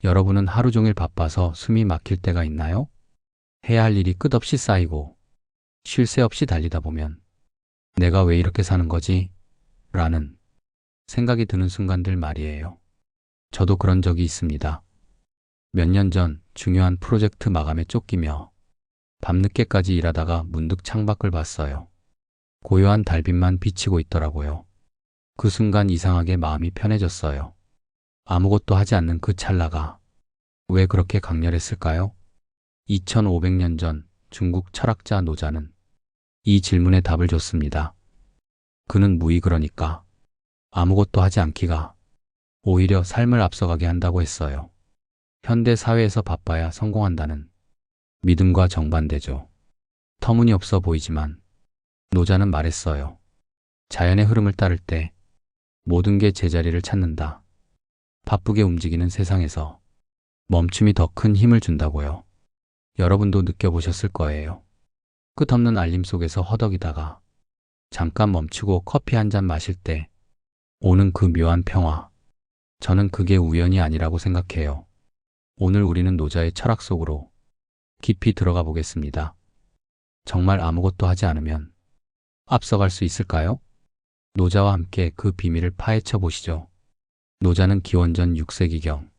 여러분은 하루 종일 바빠서 숨이 막힐 때가 있나요? 해야 할 일이 끝없이 쌓이고 쉴 새 없이 달리다 보면 내가 왜 이렇게 사는 거지? 라는 생각이 드는 순간들 말이에요. 저도 그런 적이 있습니다. 몇 년 전 중요한 프로젝트 마감에 쫓기며 밤늦게까지 일하다가 문득 창밖을 봤어요. 고요한 달빛만 비치고 있더라고요. 그 순간 이상하게 마음이 편해졌어요. 아무것도 하지 않는 그 찰나가 왜 그렇게 강렬했을까요? 2500년 전 중국 철학자 노자는 이 질문에 답을 줬습니다. 그는 무의 그러니까 아무것도 하지 않기가 오히려 삶을 앞서가게 한다고 했어요. 현대 사회에서 바빠야 성공한다는 믿음과 정반대죠. 터무니없어 보이지만 노자는 말했어요. 자연의 흐름을 따를 때 모든 게 제자리를 찾는다. 바쁘게 움직이는 세상에서 멈춤이 더 큰 힘을 준다고요. 여러분도 느껴보셨을 거예요. 끝없는 알림 속에서 허덕이다가 잠깐 멈추고 커피 한 잔 마실 때 오는 그 묘한 평화. 저는 그게 우연이 아니라고 생각해요. 오늘 우리는 노자의 철학 속으로 깊이 들어가 보겠습니다. 정말 아무것도 하지 않으면 앞서갈 수 있을까요? 노자와 함께 그 비밀을 파헤쳐 보시죠. 노자는 기원전 6세기경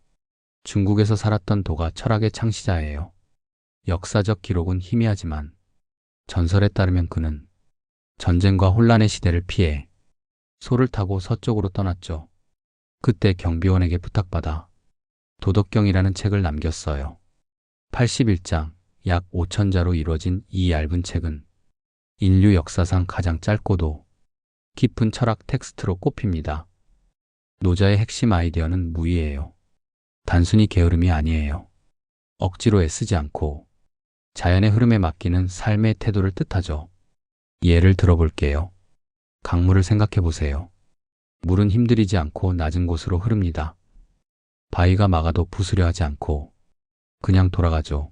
중국에서 살았던 도가 철학의 창시자예요. 역사적 기록은 희미하지만 전설에 따르면 그는 전쟁과 혼란의 시대를 피해 소를 타고 서쪽으로 떠났죠. 그때 경비원에게 부탁받아 도덕경이라는 책을 남겼어요. 81장, 약 5000자로 이루어진 이 얇은 책은 인류 역사상 가장 짧고도 깊은 철학 텍스트로 꼽힙니다. 노자의 핵심 아이디어는 무의예요. 단순히 게으름이 아니에요. 억지로 애쓰지 않고 자연의 흐름에 맡기는 삶의 태도를 뜻하죠. 예를 들어볼게요. 강물을 생각해 보세요. 물은 힘들이지 않고 낮은 곳으로 흐릅니다. 바위가 막아도 부수려 하지 않고 그냥 돌아가죠.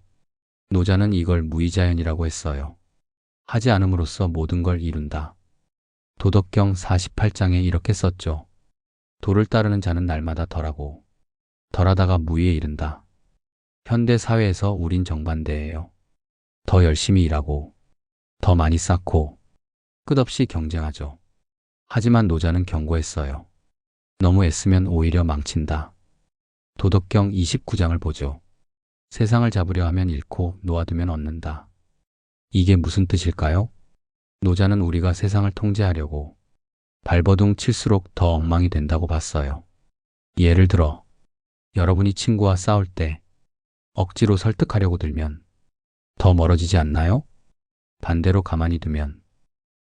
노자는 이걸 무의자연이라고 했어요. 하지 않음으로써 모든 걸 이룬다. 도덕경 48장에 이렇게 썼죠. 도를 따르는 자는 날마다 덜하고 덜하다가 무의에 이른다. 현대 사회에서 우린 정반대예요. 더 열심히 일하고 더 많이 쌓고 끝없이 경쟁하죠. 하지만 노자는 경고했어요. 너무 애쓰면 오히려 망친다. 도덕경 29장을 보죠. 세상을 잡으려 하면 잃고 놓아두면 얻는다. 이게 무슨 뜻일까요? 노자는 우리가 세상을 통제하려고 발버둥 칠수록 더 엉망이 된다고 봤어요. 예를 들어 여러분이 친구와 싸울 때 억지로 설득하려고 들면 더 멀어지지 않나요? 반대로 가만히 두면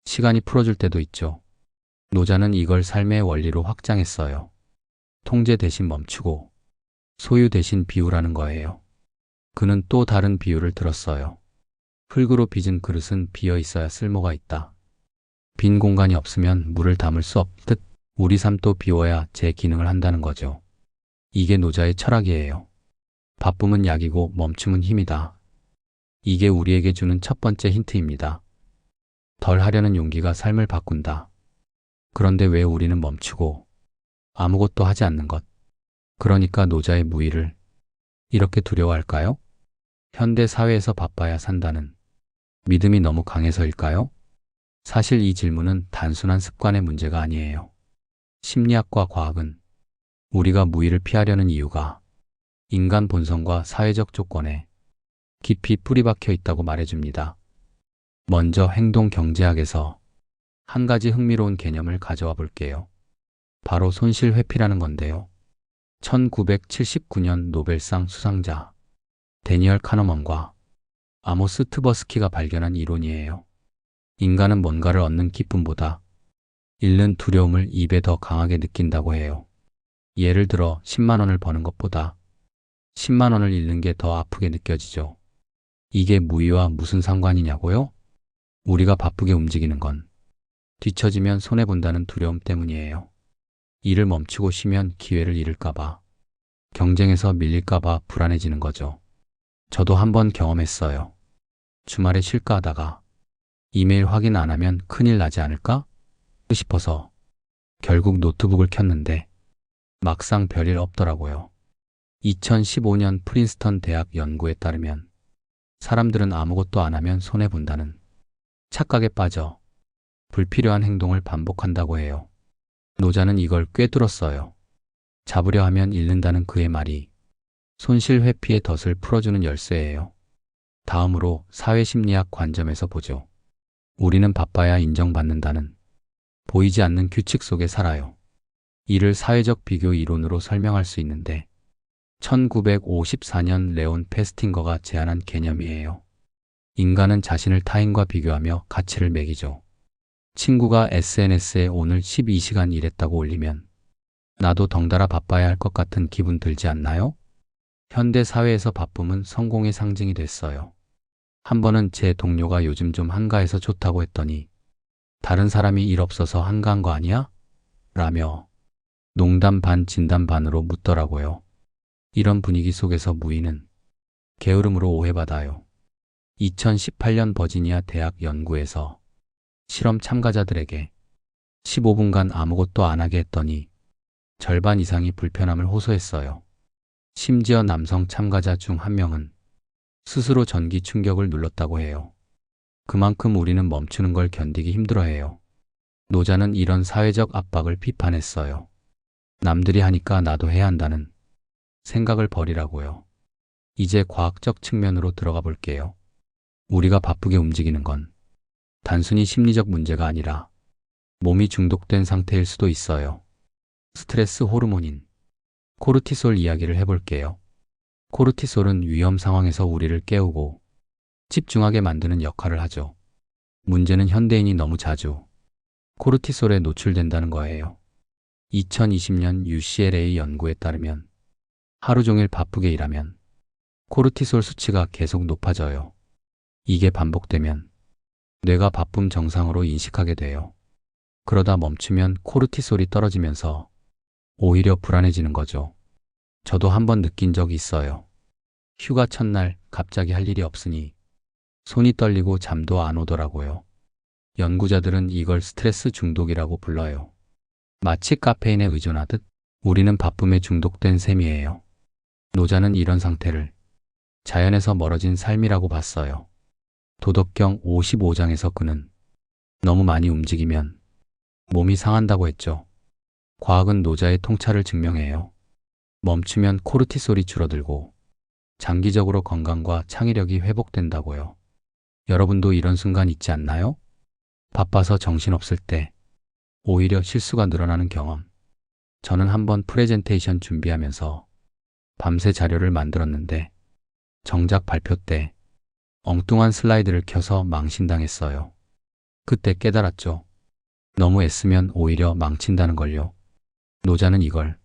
시간이 풀어줄 때도 있죠. 노자는 이걸 삶의 원리로 확장했어요. 통제 대신 멈추고 소유 대신 비우라는 거예요. 그는 또 다른 비유를 들었어요. 흙으로 빚은 그릇은 비어 있어야 쓸모가 있다. 빈 공간이 없으면 물을 담을 수 없듯 우리 삶도 비워야 제 기능을 한다는 거죠. 이게 노자의 철학이에요. 바쁨은 약이고 멈춤은 힘이다. 이게 우리에게 주는 첫 번째 힌트입니다. 덜 하려는 용기가 삶을 바꾼다. 그런데 왜 우리는 멈추고 아무것도 하지 않는 것? 그러니까 노자의 무의를 이렇게 두려워할까요? 현대 사회에서 바빠야 산다는 믿음이 너무 강해서일까요? 사실 이 질문은 단순한 습관의 문제가 아니에요. 심리학과 과학은 우리가 무의를 피하려는 이유가 인간 본성과 사회적 조건에 깊이 뿌리박혀 있다고 말해줍니다. 먼저 행동 경제학에서 한 가지 흥미로운 개념을 가져와 볼게요. 바로 손실 회피라는 건데요. 1979년 노벨상 수상자 데니얼 카너먼과 아모스 트버스키가 발견한 이론이에요. 인간은 뭔가를 얻는 기쁨보다 잃는 두려움을 2배 더 강하게 느낀다고 해요. 예를 들어 10만 원을 버는 것보다 10만 원을 잃는 게 더 아프게 느껴지죠. 이게 무의와 무슨 상관이냐고요? 우리가 바쁘게 움직이는 건 뒤처지면 손해본다는 두려움 때문이에요. 일을 멈추고 쉬면 기회를 잃을까봐, 경쟁에서 밀릴까봐 불안해지는 거죠. 저도 한번 경험했어요. 주말에 쉴까 하다가 이메일 확인 안 하면 큰일 나지 않을까 싶어서 결국 노트북을 켰는데 막상 별일 없더라고요. 2015년 프린스턴 대학 연구에 따르면 사람들은 아무것도 안 하면 손해본다는 착각에 빠져 불필요한 행동을 반복한다고 해요. 노자는 이걸 꿰뚫었어요. 잡으려 하면 잃는다는 그의 말이 손실 회피의 덫을 풀어주는 열쇠예요. 다음으로 사회심리학 관점에서 보죠. 우리는 바빠야 인정받는다는 보이지 않는 규칙 속에 살아요. 이를 사회적 비교 이론으로 설명할 수 있는데 1954년 레온 페스팅거가 제안한 개념이에요. 인간은 자신을 타인과 비교하며 가치를 매기죠. 친구가 SNS에 오늘 12시간 일했다고 올리면 나도 덩달아 바빠야 할 것 같은 기분 들지 않나요? 현대 사회에서 바쁨은 성공의 상징이 됐어요. 한 번은 제 동료가 요즘 좀 한가해서 좋다고 했더니 다른 사람이 일 없어서 한가한 거 아니야? 라며 농담 반 진담 반으로 묻더라고요. 이런 분위기 속에서 무인은 게으름으로 오해받아요. 2018년 버지니아 대학 연구에서 실험 참가자들에게 15분간 아무것도 안 하게 했더니 절반 이상이 불편함을 호소했어요. 심지어 남성 참가자 중 한 명은 스스로 전기 충격을 눌렀다고 해요. 그만큼 우리는 멈추는 걸 견디기 힘들어해요. 노자는 이런 사회적 압박을 비판했어요. 남들이 하니까 나도 해야 한다는 생각을 버리라고요. 이제 과학적 측면으로 들어가 볼게요. 우리가 바쁘게 움직이는 건 단순히 심리적 문제가 아니라 몸이 중독된 상태일 수도 있어요. 스트레스 호르몬인 코르티솔 이야기를 해볼게요. 코르티솔은 위험 상황에서 우리를 깨우고 집중하게 만드는 역할을 하죠. 문제는 현대인이 너무 자주 코르티솔에 노출된다는 거예요. 2020년 UCLA 연구에 따르면 하루 종일 바쁘게 일하면 코르티솔 수치가 계속 높아져요. 이게 반복되면 뇌가 바쁨 정상으로 인식하게 돼요. 그러다 멈추면 코르티솔이 떨어지면서 오히려 불안해지는 거죠. 저도 한번 느낀 적이 있어요. 휴가 첫날 갑자기 할 일이 없으니 손이 떨리고 잠도 안 오더라고요. 연구자들은 이걸 스트레스 중독이라고 불러요. 마치 카페인에 의존하듯 우리는 바쁨에 중독된 셈이에요. 노자는 이런 상태를 자연에서 멀어진 삶이라고 봤어요. 도덕경 55장에서 그는 너무 많이 움직이면 몸이 상한다고 했죠. 과학은 노자의 통찰을 증명해요. 멈추면 코르티솔이 줄어들고 장기적으로 건강과 창의력이 회복된다고요. 여러분도 이런 순간 있지 않나요? 바빠서 정신없을 때 오히려 실수가 늘어나는 경험. 저는 한번 프레젠테이션 준비하면서 밤새 자료를 만들었는데 정작 발표 때 엉뚱한 슬라이드를 켜서 망신당했어요. 그때 깨달았죠. 너무 애쓰면 오히려 망친다는 걸요. 노자는 이걸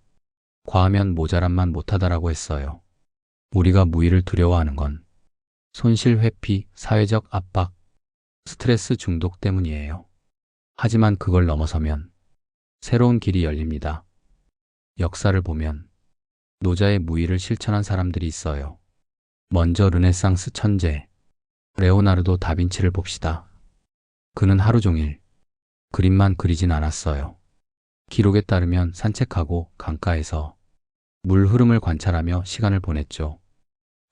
과하면 모자람만 못하다라고 했어요. 우리가 무의를 두려워하는 건 손실 회피, 사회적 압박, 스트레스 중독 때문이에요. 하지만 그걸 넘어서면 새로운 길이 열립니다. 역사를 보면 노자의 무의를 실천한 사람들이 있어요. 먼저 르네상스 천재 레오나르도 다빈치를 봅시다. 그는 하루 종일 그림만 그리진 않았어요. 기록에 따르면 산책하고 강가에서 물 흐름을 관찰하며 시간을 보냈죠.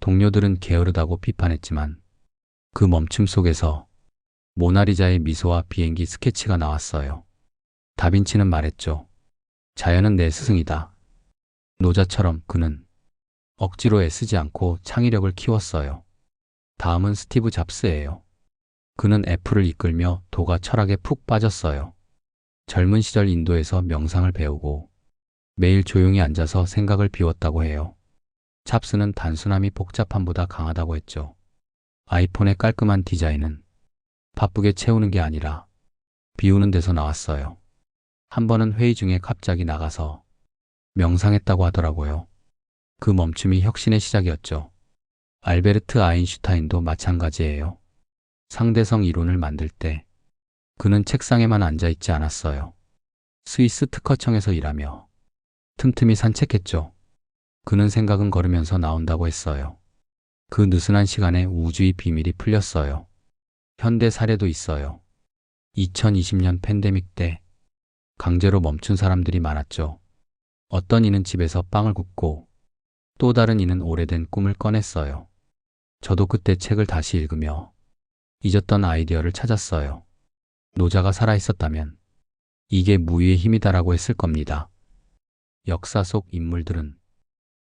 동료들은 게으르다고 비판했지만 그 멈춤 속에서 모나리자의 미소와 비행기 스케치가 나왔어요. 다빈치는 말했죠. 자연은 내 스승이다. 노자처럼 그는 억지로 애쓰지 않고 창의력을 키웠어요. 다음은 스티브 잡스예요. 그는 애플을 이끌며 도가 철학에 푹 빠졌어요. 젊은 시절 인도에서 명상을 배우고 매일 조용히 앉아서 생각을 비웠다고 해요. 잡스는 단순함이 복잡함보다 강하다고 했죠. 아이폰의 깔끔한 디자인은 바쁘게 채우는 게 아니라 비우는 데서 나왔어요. 한 번은 회의 중에 갑자기 나가서 명상했다고 하더라고요. 그 멈춤이 혁신의 시작이었죠. 알베르트 아인슈타인도 마찬가지예요. 상대성 이론을 만들 때 그는 책상에만 앉아있지 않았어요. 스위스 특허청에서 일하며 틈틈이 산책했죠. 그는 생각은 걸으면서 나온다고 했어요. 그 느슨한 시간에 우주의 비밀이 풀렸어요. 현대 사례도 있어요. 2020년 팬데믹 때 강제로 멈춘 사람들이 많았죠. 어떤 이는 집에서 빵을 굽고 또 다른 이는 오래된 꿈을 꺼냈어요. 저도 그때 책을 다시 읽으며 잊었던 아이디어를 찾았어요. 노자가 살아있었다면 이게 무의의 힘이다라고 했을 겁니다. 역사 속 인물들은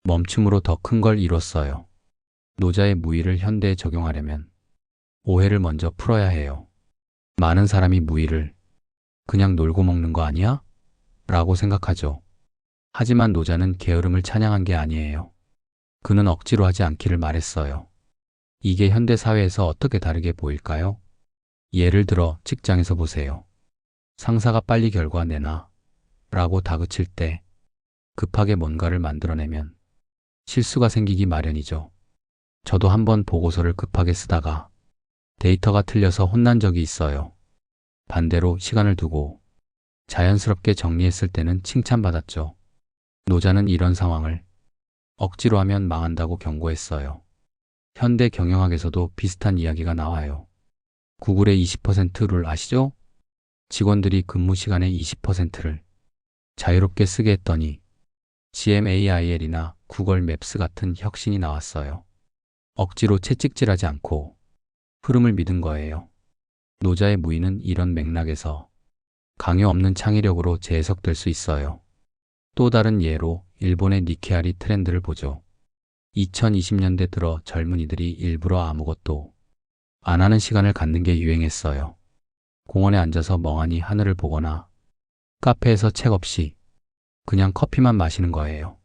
멈춤으로 더 큰 걸 이뤘어요. 노자의 무의를 현대에 적용하려면 오해를 먼저 풀어야 해요. 많은 사람이 무의를 그냥 놀고 먹는 거 아니야? 라고 생각하죠. 하지만 노자는 게으름을 찬양한 게 아니에요. 그는 억지로 하지 않기를 말했어요. 이게 현대 사회에서 어떻게 다르게 보일까요? 예를 들어 직장에서 보세요. 상사가 빨리 결과 내놔 라고 다그칠 때 급하게 뭔가를 만들어내면 실수가 생기기 마련이죠. 저도 한번 보고서를 급하게 쓰다가 데이터가 틀려서 혼난 적이 있어요. 반대로 시간을 두고 자연스럽게 정리했을 때는 칭찬받았죠. 노자는 이런 상황을 억지로 하면 망한다고 경고했어요. 현대 경영학에서도 비슷한 이야기가 나와요. 구글의 20% 룰 아시죠? 직원들이 근무 시간의 20%를 자유롭게 쓰게 했더니 GMAIL이나 구글 맵스 같은 혁신이 나왔어요. 억지로 채찍질하지 않고 흐름을 믿은 거예요. 노자의 무의는 이런 맥락에서 강요 없는 창의력으로 재해석될 수 있어요. 또 다른 예로 일본의 니케아리 트렌드를 보죠. 2020년대 들어 젊은이들이 일부러 아무것도 안 하는 시간을 갖는 게 유행했어요. 공원에 앉아서 멍하니 하늘을 보거나 카페에서 책 없이 그냥 커피만 마시는 거예요.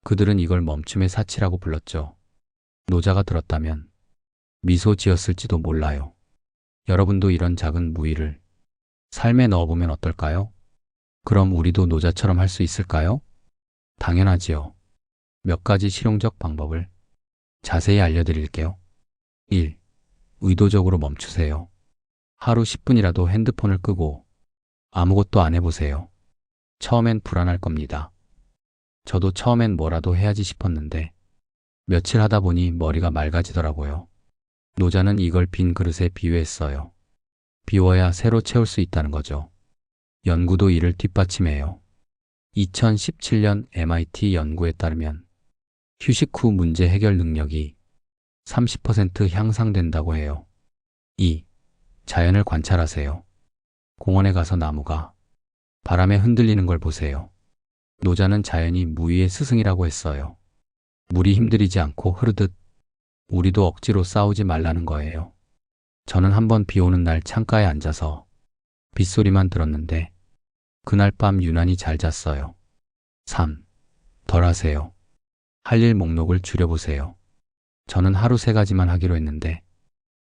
그들은 이걸 멈춤의 사치라고 불렀죠. 노자가 들었다면 미소 지었을지도 몰라요. 여러분도 이런 작은 무의를 삶에 넣어보면 어떨까요? 그럼 우리도 노자처럼 할 수 있을까요? 당연하지요. 몇 가지 실용적 방법을 자세히 알려드릴게요. 1. 의도적으로 멈추세요. 하루 10분이라도 핸드폰을 끄고 아무것도 안 해보세요. 처음엔 불안할 겁니다. 저도 처음엔 뭐라도 해야지 싶었는데 며칠 하다 보니 머리가 맑아지더라고요. 노자는 이걸 빈 그릇에 비유했어요. 비워야 새로 채울 수 있다는 거죠. 연구도 이를 뒷받침해요. 2017년 MIT 연구에 따르면 휴식 후 문제 해결 능력이 30% 향상된다고 해요. 2. 자연을 관찰하세요. 공원에 가서 나무가 바람에 흔들리는 걸 보세요. 노자는 자연이 무의의 스승이라고 했어요. 물이 힘들이지 않고 흐르듯 우리도 억지로 싸우지 말라는 거예요. 저는 한번 비 오는 날 창가에 앉아서 빗소리만 들었는데 그날 밤 유난히 잘 잤어요. 3. 덜 하세요. 할 일 목록을 줄여보세요. 저는 하루 3가지만 하기로 했는데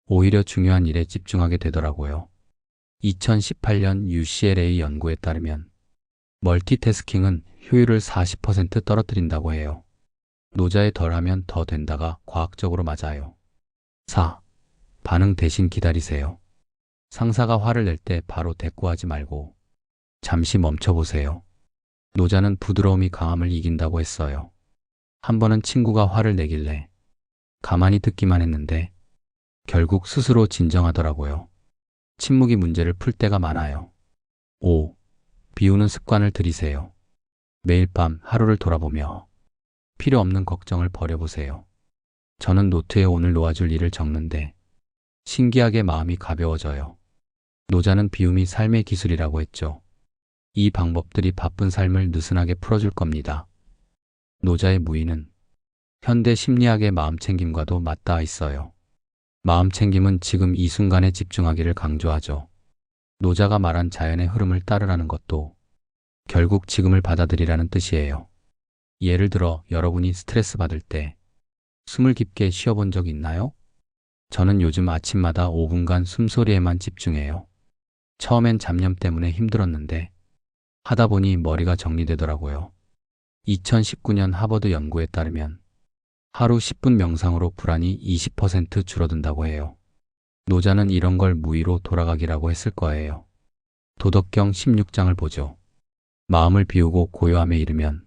오히려 중요한 일에 집중하게 되더라고요. 2018년 UCLA 연구에 따르면 멀티태스킹은 효율을 40% 떨어뜨린다고 해요. 노자에 덜하면 더 된다가 과학적으로 맞아요. 4. 반응 대신 기다리세요. 상사가 화를 낼 때 바로 대꾸하지 말고 잠시 멈춰보세요. 노자는 부드러움이 강함을 이긴다고 했어요. 한 번은 친구가 화를 내길래 가만히 듣기만 했는데 결국 스스로 진정하더라고요. 침묵이 문제를 풀 때가 많아요. 5. 비우는 습관을 들이세요. 매일 밤 하루를 돌아보며 필요 없는 걱정을 버려보세요. 저는 노트에 오늘 놓아줄 일을 적는데 신기하게 마음이 가벼워져요. 노자는 비움이 삶의 기술이라고 했죠. 이 방법들이 바쁜 삶을 느슨하게 풀어줄 겁니다. 노자의 무의는 현대 심리학의 마음챙김과도 맞닿아 있어요. 마음챙김은 지금 이 순간에 집중하기를 강조하죠. 노자가 말한 자연의 흐름을 따르라는 것도 결국 지금을 받아들이라는 뜻이에요. 예를 들어 여러분이 스트레스 받을 때 숨을 깊게 쉬어본 적 있나요? 저는 요즘 아침마다 5분간 숨소리에만 집중해요. 처음엔 잡념 때문에 힘들었는데 하다 보니 머리가 정리되더라고요. 2019년 하버드 연구에 따르면 하루 10분 명상으로 불안이 20% 줄어든다고 해요. 노자는 이런 걸 무의로 돌아가기라고 했을 거예요. 도덕경 16장을 보죠. 마음을 비우고 고요함에 이르면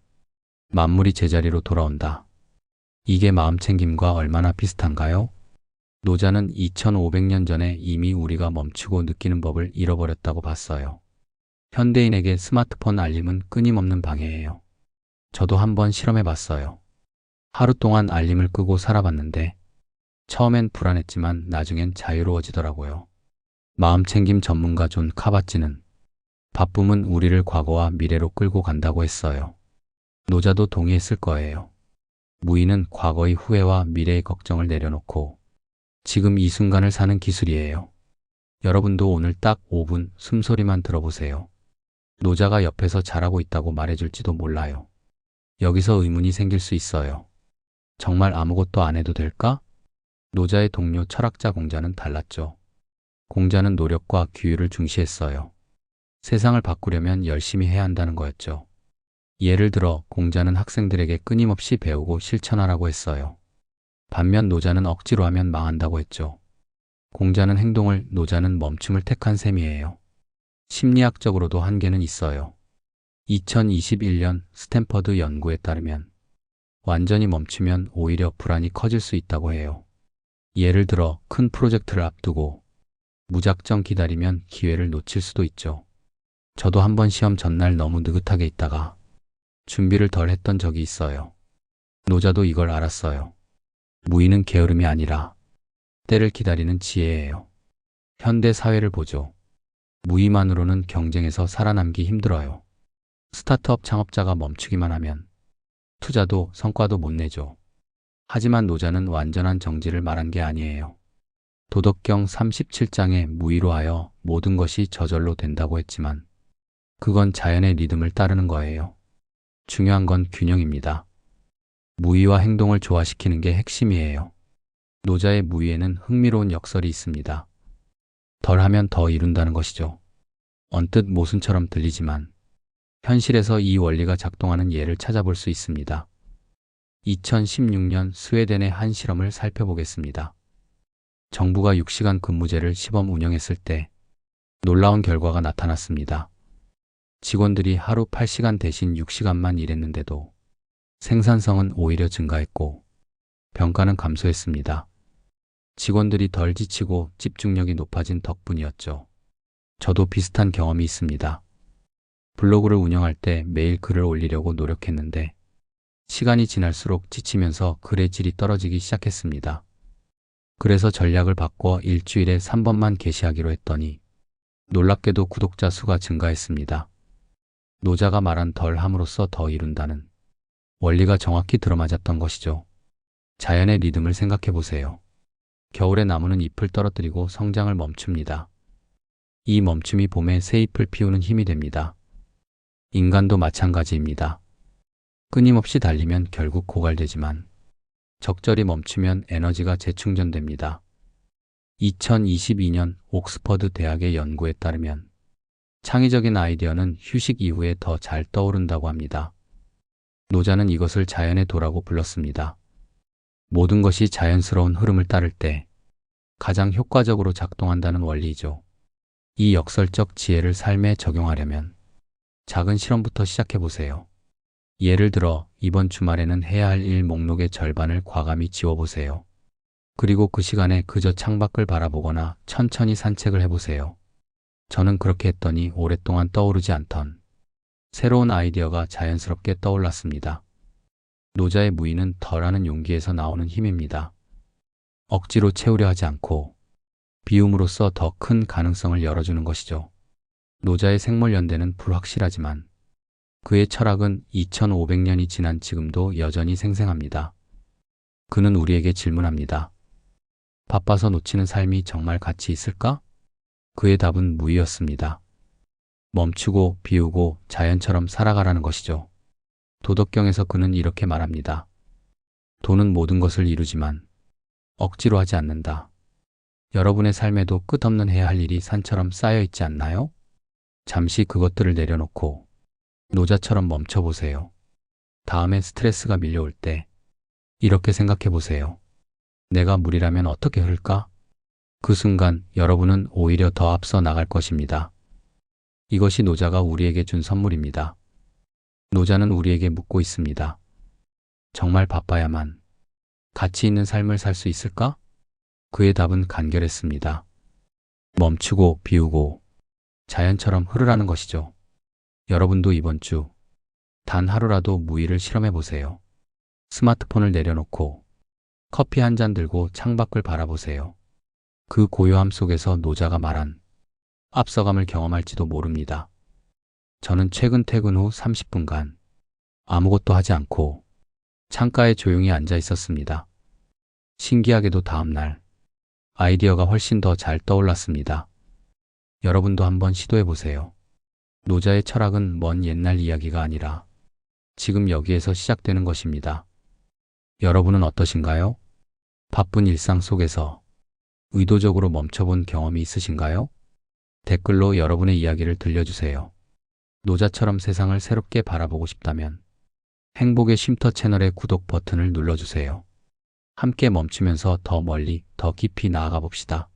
만물이 제자리로 돌아온다. 이게 마음챙김과 얼마나 비슷한가요? 노자는 2500년 전에 이미 우리가 멈추고 느끼는 법을 잃어버렸다고 봤어요. 현대인에게 스마트폰 알림은 끊임없는 방해예요. 저도 한번 실험해 봤어요. 하루 동안 알림을 끄고 살아봤는데 처음엔 불안했지만 나중엔 자유로워지더라고요. 마음챙김 전문가 존 카바찌는 바쁨은 우리를 과거와 미래로 끌고 간다고 했어요. 노자도 동의했을 거예요. 무의는 과거의 후회와 미래의 걱정을 내려놓고 지금 이 순간을 사는 기술이에요. 여러분도 오늘 딱 5분 숨소리만 들어보세요. 노자가 옆에서 잘하고 있다고 말해줄지도 몰라요. 여기서 의문이 생길 수 있어요. 정말 아무것도 안 해도 될까? 노자의 동료 철학자 공자는 달랐죠. 공자는 노력과 규율을 중시했어요. 세상을 바꾸려면 열심히 해야 한다는 거였죠. 예를 들어 공자는 학생들에게 끊임없이 배우고 실천하라고 했어요. 반면 노자는 억지로 하면 망한다고 했죠. 공자는 행동을, 노자는 멈춤을 택한 셈이에요. 심리학적으로도 한계는 있어요. 2021년 스탠퍼드 연구에 따르면 완전히 멈추면 오히려 불안이 커질 수 있다고 해요. 예를 들어 큰 프로젝트를 앞두고 무작정 기다리면 기회를 놓칠 수도 있죠. 저도 한번 시험 전날 너무 느긋하게 있다가 준비를 덜 했던 적이 있어요. 노자도 이걸 알았어요. 무의는 게으름이 아니라 때를 기다리는 지혜예요. 현대 사회를 보죠. 무의만으로는 경쟁에서 살아남기 힘들어요. 스타트업 창업자가 멈추기만 하면 투자도 성과도 못 내죠. 하지만 노자는 완전한 정지를 말한 게 아니에요. 도덕경 37장에 무의로 하여 모든 것이 저절로 된다고 했지만 그건 자연의 리듬을 따르는 거예요. 중요한 건 균형입니다. 무의와 행동을 조화시키는 게 핵심이에요. 노자의 무의에는 흥미로운 역설이 있습니다. 덜 하면 더 이룬다는 것이죠. 언뜻 모순처럼 들리지만 현실에서 이 원리가 작동하는 예를 찾아볼 수 있습니다. 2016년 스웨덴의 한 실험을 살펴보겠습니다. 정부가 6시간 근무제를 시범 운영했을 때 놀라운 결과가 나타났습니다. 직원들이 하루 8시간 대신 6시간만 일했는데도 생산성은 오히려 증가했고 병가는 감소했습니다. 직원들이 덜 지치고 집중력이 높아진 덕분이었죠. 저도 비슷한 경험이 있습니다. 블로그를 운영할 때 매일 글을 올리려고 노력했는데 시간이 지날수록 지치면서 글의 질이 떨어지기 시작했습니다. 그래서 전략을 바꿔 일주일에 3번만 게시하기로 했더니 놀랍게도 구독자 수가 증가했습니다. 노자가 말한 덜 함으로써 더 이룬다는 원리가 정확히 들어맞았던 것이죠. 자연의 리듬을 생각해 보세요. 겨울에 나무는 잎을 떨어뜨리고 성장을 멈춥니다. 이 멈춤이 봄에 새 잎을 피우는 힘이 됩니다. 인간도 마찬가지입니다. 끊임없이 달리면 결국 고갈되지만 적절히 멈추면 에너지가 재충전됩니다. 2022년 옥스퍼드 대학의 연구에 따르면 창의적인 아이디어는 휴식 이후에 더 잘 떠오른다고 합니다. 노자는 이것을 자연의 도라고 불렀습니다. 모든 것이 자연스러운 흐름을 따를 때 가장 효과적으로 작동한다는 원리이죠. 이 역설적 지혜를 삶에 적용하려면 작은 실험부터 시작해 보세요. 예를 들어 이번 주말에는 해야 할 일 목록의 절반을 과감히 지워보세요. 그리고 그 시간에 그저 창밖을 바라보거나 천천히 산책을 해보세요. 저는 그렇게 했더니 오랫동안 떠오르지 않던 새로운 아이디어가 자연스럽게 떠올랐습니다. 노자의 무의는 덜하는 용기에서 나오는 힘입니다. 억지로 채우려 하지 않고 비움으로써 더 큰 가능성을 열어주는 것이죠. 노자의 생물연대는 불확실하지만 그의 철학은 2500년이 지난 지금도 여전히 생생합니다. 그는 우리에게 질문합니다. 바빠서 놓치는 삶이 정말 가치 있을까? 그의 답은 무의였습니다. 멈추고 비우고 자연처럼 살아가라는 것이죠. 도덕경에서 그는 이렇게 말합니다. 돈은 모든 것을 이루지만 억지로 하지 않는다. 여러분의 삶에도 끝없는 해야 할 일이 산처럼 쌓여 있지 않나요? 잠시 그것들을 내려놓고 노자처럼 멈춰보세요. 다음에 스트레스가 밀려올 때 이렇게 생각해 보세요. 내가 물이라면 어떻게 흐를까? 그 순간 여러분은 오히려 더 앞서 나갈 것입니다. 이것이 노자가 우리에게 준 선물입니다. 노자는 우리에게 묻고 있습니다. 정말 바빠야만 가치 있는 삶을 살 수 있을까? 그의 답은 간결했습니다. 멈추고 비우고 자연처럼 흐르라는 것이죠. 여러분도 이번 주 단 하루라도 무의를 실험해 보세요. 스마트폰을 내려놓고 커피 한 잔 들고 창밖을 바라보세요. 그 고요함 속에서 노자가 말한 앞서감을 경험할지도 모릅니다. 저는 최근 퇴근 후 30분간 아무것도 하지 않고 창가에 조용히 앉아 있었습니다. 신기하게도 다음날 아이디어가 훨씬 더 잘 떠올랐습니다. 여러분도 한번 시도해 보세요. 노자의 철학은 먼 옛날 이야기가 아니라 지금 여기에서 시작되는 것입니다. 여러분은 어떠신가요? 바쁜 일상 속에서 의도적으로 멈춰본 경험이 있으신가요? 댓글로 여러분의 이야기를 들려주세요. 노자처럼 세상을 새롭게 바라보고 싶다면 행복의 쉼터 채널의 구독 버튼을 눌러주세요. 함께 멈추면서 더 멀리, 더 깊이 나아가 봅시다.